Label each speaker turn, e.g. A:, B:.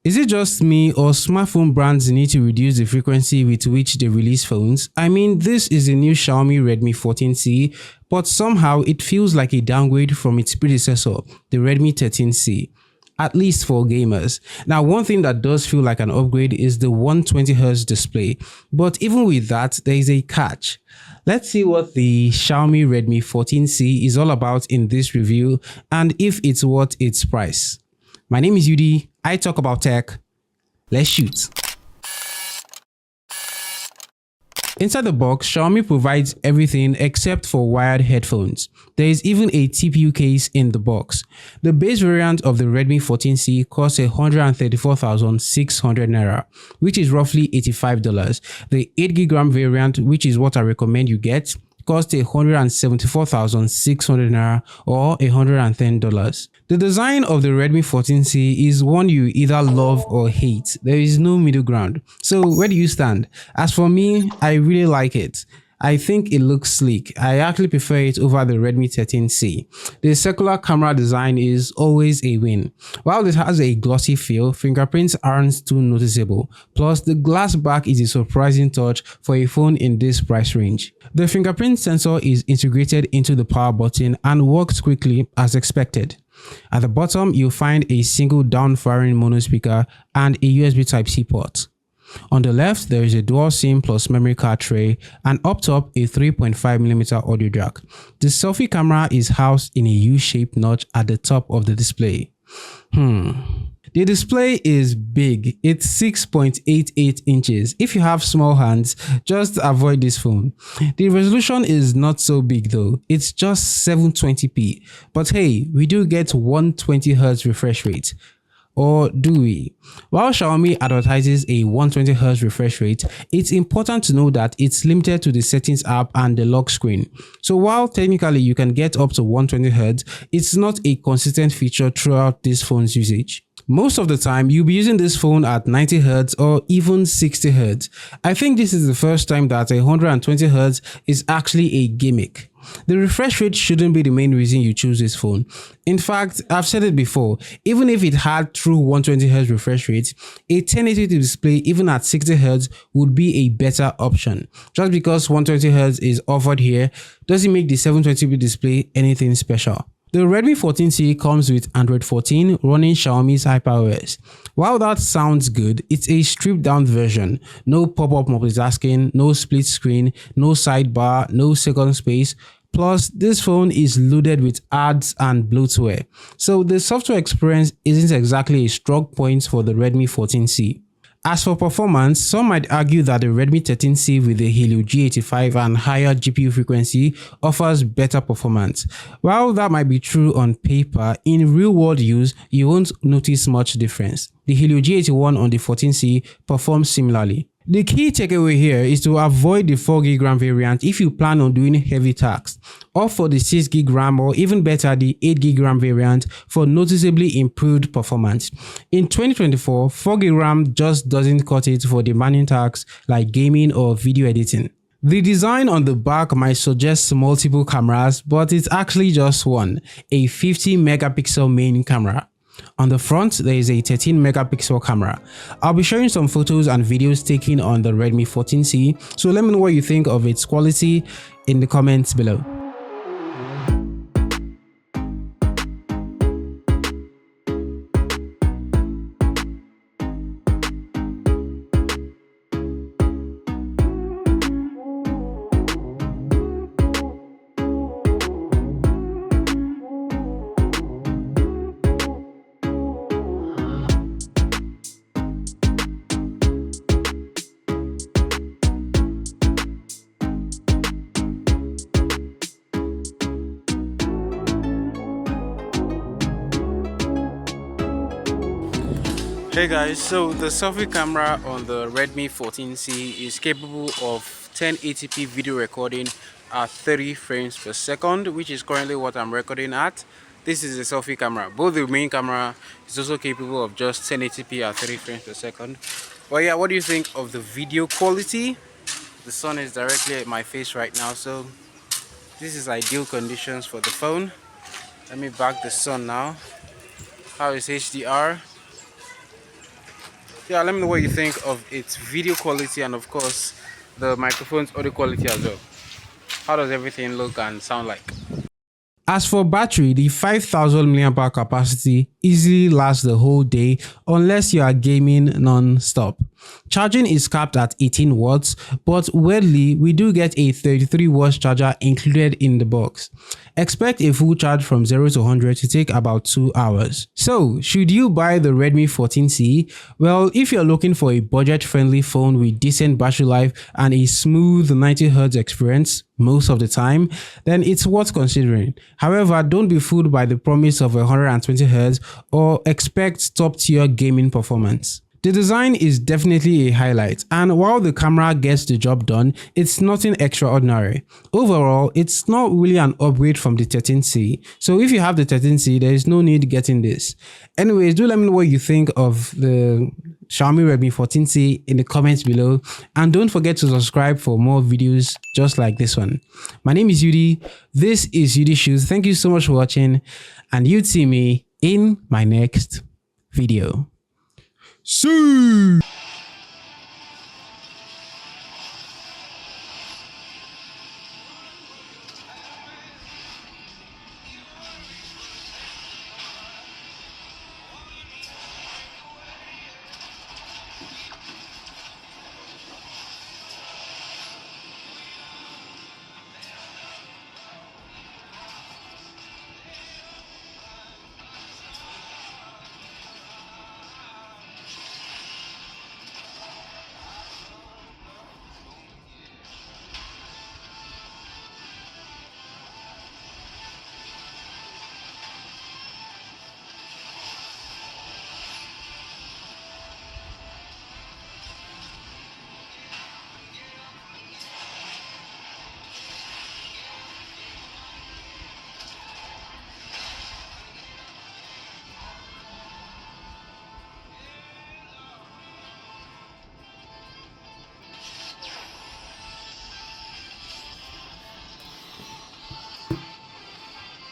A: Is it just me or smartphone brands need to reduce the frequency with which they release phones? I mean, this is the new Xiaomi Redmi 14C, but somehow it feels like a downgrade from its predecessor, the Redmi 13C. At least for gamers. Now, one thing that does feel like an upgrade is the 120Hz display, but even with that, there is a catch. Let's see what the Xiaomi Redmi 14C is all about in this review and if it's worth its price. My name is Udi, I talk about tech. Let's shoot. Inside the box, Xiaomi provides everything except for wired headphones. There is even a TPU case in the box. The base variant of the Redmi 14C costs 134,600 naira, which is roughly $85. The 8GB RAM variant, which is what I recommend you get, cost 174,600 naira or $110. The design of the Redmi 14C is one you either love or hate. There is no middle ground. So where do you stand? As for me, I really like it. I think it looks sleek. I actually prefer it over the Redmi 13C. The circular camera design is always a win. While it has a glossy feel, fingerprints aren't too noticeable. Plus, the glass back is a surprising touch for a phone in this price range. The fingerprint sensor is integrated into the power button and works quickly as expected. At the bottom, you'll find a single down-firing mono speaker and a USB Type-C port. On the left, there is a dual SIM plus memory card tray, and up top a 3.5mm audio jack. The selfie camera is housed in a U-shaped notch at the top of the display. The display is big. It's 6.88 inches. If you have small hands, just avoid this phone. The resolution is not so big though. It's just 720p. But hey, we do get 120Hz refresh rate. Or do we? While Xiaomi advertises a 120Hz refresh rate, it's important to know that it's limited to the settings app and the lock screen. So while technically you can get up to 120Hz, it's not a consistent feature throughout this phone's usage. Most of the time, you'll be using this phone at 90Hz or even 60Hz. I think this is the first time that 120Hz is actually a gimmick. The refresh rate shouldn't be the main reason you choose this phone. In fact, I've said it before, even if it had true 120Hz refresh rate, a 1080p display even at 60Hz would be a better option. Just because 120Hz is offered here doesn't make the 720p display anything special. The Redmi 14C comes with Android 14 running Xiaomi's HyperOS. While that sounds good, it's a stripped down version. No pop-up multitasking, no split screen, no sidebar, no second space. Plus, this phone is loaded with ads and bloatware. So the software experience isn't exactly a strong point for the Redmi 14C. As for performance, some might argue that the Redmi 13C with the Helio G85 and higher GPU frequency offers better performance. While that might be true on paper, in real-world use, you won't notice much difference. The Helio G81 on the 14C performs similarly. The key takeaway here is to avoid the 4GB RAM variant if you plan on doing heavy tasks, or for the 6GB RAM or even better the 8GB RAM variant for noticeably improved performance. In 2024, 4GB RAM just doesn't cut it for demanding tasks like gaming or video editing. The design on the back might suggest multiple cameras, but it's actually just one, a 50-megapixel main camera. On the front, there is a 13-megapixel camera. I'll be sharing some photos and videos taken on the Redmi 14C, so let me know what you think of its quality in the comments below. Hey guys, so the selfie camera on the Redmi 14C is capable of 1080p video recording at 30 frames per second, which is currently what I'm recording at. This is a selfie camera. Both the main camera is also capable of just 1080p at 30 frames per second. But yeah, what do you think of the video quality? The sun is directly at my face right now, so this is ideal conditions for the phone. Let me back the sun now. How is HDR? Yeah, let me know what you think of its video quality and of course the microphone's audio quality as well. How does everything look and sound like? As for battery, the 5000 mAh capacity easily lasts the whole day unless you are gaming non-stop. Charging is capped at 18 watts, but weirdly, we do get a 33 watts charger included in the box. Expect a full charge from 0 to 100 to take about 2 hours. So, should you buy the Redmi 14C? Well, if you're looking for a budget-friendly phone with decent battery life and a smooth 90Hz experience most of the time, then it's worth considering. However, don't be fooled by the promise of 120Hz or expect top-tier gaming performance. The design is definitely a highlight, and while the camera gets the job done, it's nothing extraordinary. Overall, it's not really an upgrade from the 13C, so if you have the 13C, there is no need getting this. Anyways, do let me know what you think of the Xiaomi Redmi 14C in the comments below, and don't forget to subscribe for more videos just like this one. My name is Udi, this is Udi Shoes, thank you so much for watching, and you'd see me in my next video. See.